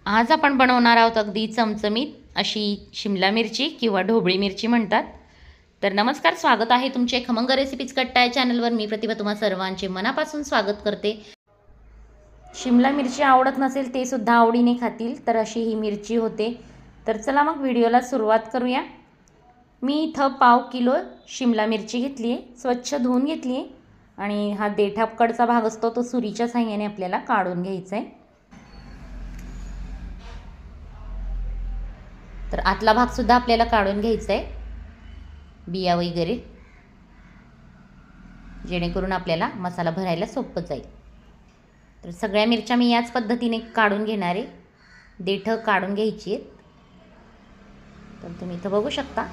आज आपण बनवणार आहोत अगदी चमचमीत अशी शिमला मिरची किंवा ढोबळी मिरची म्हणतात. तर नमस्कार, स्वागत आहे तुमचे खमंग रेसिपीज कट्टा या चॅनलवर. मी प्रतिभा तुम्हा सर्वांचे मनापासून स्वागत करते. शिमला मिरची आवडत नसेल ते सुद्धा आवडीने खातील तर अशी ही मिरची होते. तर चला मग व्हिडिओला सुरुवात करूया. मी इथं पाव किलो शिमला मिरची घेतली आहे, स्वच्छ धुवून घेतली आहे आणि हा देठाकडचा भाग असतो तो सुरीच्या साहाय्याने आपल्याला काढून घ्यायचा आहे. तर आतला भागसुद्धा आपल्याला काढून घ्यायचा आहे, बिया वगैरे, जेणेकरून आपल्याला मसाला भरायला सोपं जाईल. तर सगळ्या मिरच्या मी याच पद्धतीने काढून घेणार आहे, देठं काढून घ्यायची आहेत. तर तुम्ही इथं बघू शकता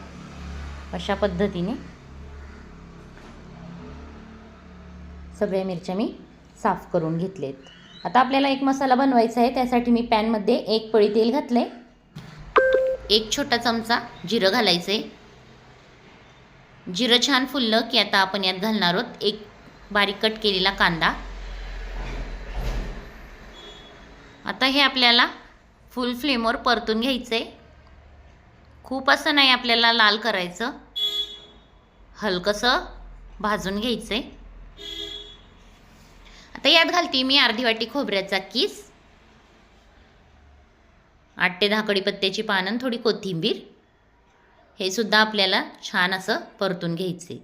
अशा पद्धतीने सगळ्या मिरच्या मी साफ करून घेतलेत. आता आपल्याला एक मसाला बनवायचा आहे. त्यासाठी मी पॅनमध्ये 1 पळी तेल घातलं आहे. 1 छोटा चमचा जिरं घालायचं आहे. जिरं छान फुललं की आता आपण यात घालणार आहोत 1 बारीक कट केलेला कांदा. आता हे आपल्याला फुल फ्लेमवर परतून घ्यायचं आहे. खूप असं नाही आपल्याला लाल करायचं, हलकंसं भाजून घ्यायचं आहे. आता यात घालते मी अर्धी वाटी खोबऱ्याचा किस, 8 ते 10 कढीपत्त्याची पानं, थोडी कोथिंबीर. हे सुद्धा आपल्याला छान असं परतून घ्यायचे.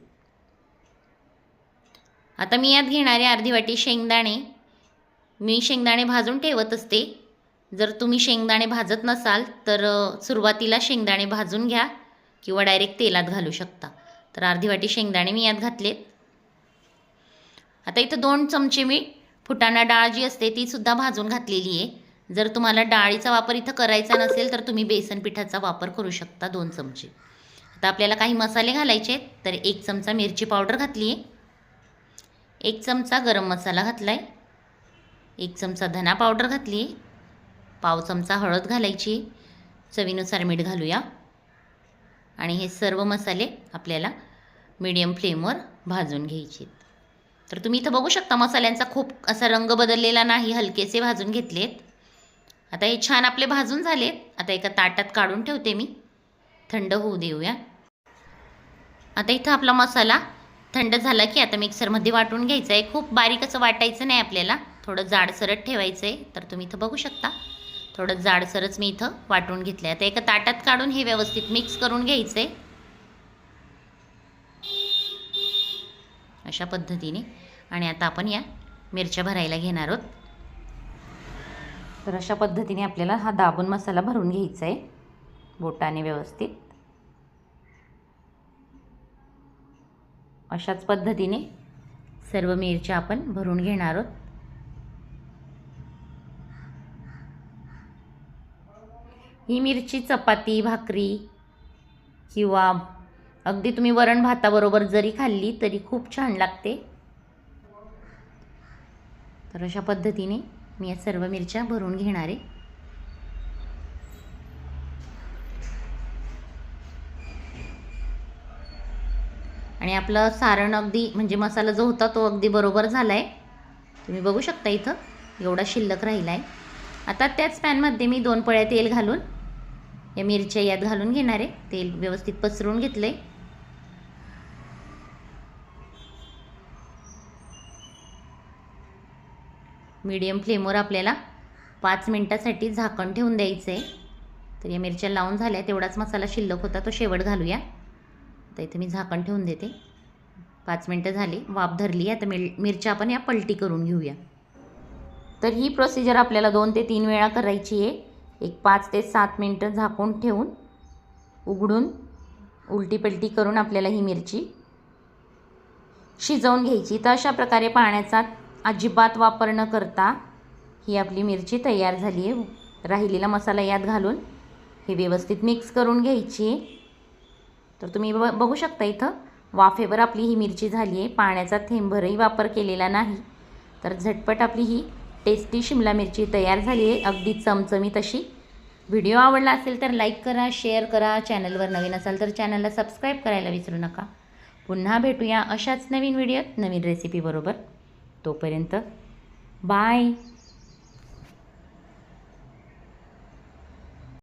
आता मी यात घेणारे अर्धी वाटी शेंगदाणे. मी शेंगदाणे भाजून ठेवत असते. जर तुम्ही शेंगदाणे भाजत नसाल तर सुरुवातीला शेंगदाणे भाजून घ्या किंवा डायरेक्ट तेलात घालू शकता. तर अर्धी वाटी शेंगदाणे मी यात घातलेत. आता इथं 2 चमचे मी फुटाणा डाळ जी असते ती सुद्धा भाजून घातलेली आहे. जर तुम्हाला डाळीचा वापर इथं करायचा नसेल तर तुम्ही बेसन पिठाचा वापर करू शकता, 2 चमचे. आता आपल्याला काही मसाले घालायचे आहेत. तर 1 चमचा मिरची पावडर घातली आहे, 1 चमचा गरम मसाला घातला आहे, 1 चमचा धना पावडर घातली आहे, पाव चमचा हळद घालायची, चवीनुसार मीठ घालूया. आणि हे सर्व मसाले आपल्याला मीडियम फ्लेमवर भाजून घ्यायचे. तर तुम्ही इथं बघू शकता मसाल्यांचा खूप असा रंग बदललेला नाही, हलकेसे भाजून घेतलेत. आता हे छान आपले भाजून झालेत. आता एका ताटात काढून ठेवते मी, थंड होऊ देऊया. आता इथं आपला मसाला थंड झाला की आता मिक्सरमध्ये वाटून घ्यायचा आहे. खूप बारीक असं वाटायचं नाही आपल्याला, थोडं जाडसरच ठेवायचं आहे. तर तुम्ही इथं बघू शकता थोडं जाडसरच मी इथं वाटून घेतलं आहे. आता एका ताटात काढून हे व्यवस्थित मिक्स करून घ्यायचं आहे अशा पद्धतीने. आणि आता आपण या मिरच्या भरायला घेणार आहोत. तर अशा पद्धतीने आपल्याला हा दाबून मसाला भरून घ्यायचा आहे बोटाने व्यवस्थित. अशाच पद्धतीने सर्व मिरच्या आपण भरून घेणार आहोत. ही मिरची चपाती, भाकरी किंवा अगदी तुम्ही वरण भाताबरोबर जरी खाल्ली तरी खूप छान लागते. तर अशा पद्धतीने मी या सर्व मिरच्या भरून घेणार आहे. आणि आपलं सारण अगदी म्हणजे मसाला जो होता तो अगदी बरोबर झाला आहे. तुम्ही बघू शकता इथं एवढा शिल्लक राहिला आहे. आता त्याच पॅनमध्ये मी 2 पळ्या तेल घालून या मिरच्या यात घालून घेणार आहे. तेल व्यवस्थित पसरवून घेतलं आहे. मीडियम फ्लेमवर आपल्याला 5 मिनटासाठी झाकण ठेवून द्यायचं आहे. तर या मिरच्या लावून झाल्या, तेवढाच मसाला शिल्लक होता तो शेवट घालूया. तर इथे मी झाकण ठेवून देते. 5 मिनटं झाली, वाफ धरली. आता मिरच्या आपण या पलटी करून घेऊया. तर ही प्रोसिजर आपल्याला 2 ते 3 वेळा करायची आहे. एक 5 ते 7 मिनटं झाकून ठेवून उघडून उलटी पलटी करून आपल्याला ही मिरची शिजवून घ्यायची. तर अशा प्रकारे पाण्याचा अजिबात वापर न करता ही आपली मिरची तयार झाली आहे. राहिलेला मसाला यात घालून हे व्यवस्थित मिक्स करून घ्यायची. तर तुम्ही बघू शकता इथं वाफेवर आपली ही मिरची झाली आहे, पाण्याचा थेंबभरही वापर केलेला नाही. तर झटपट आपली ही टेस्टी शिमला मिरची तयार झाली आहे, अगदी चमचमीत अशी. व्हिडिओ आवडला असेल तर लाईक करा, शेअर करा. चॅनलवर नवीन असाल तर चॅनलला सबस्क्राईब करायला विसरू नका. पुन्हा भेटूया अशाच नवीन व्हिडिओत नवीन रेसिपीबरोबर. तोपर्यंत बाय.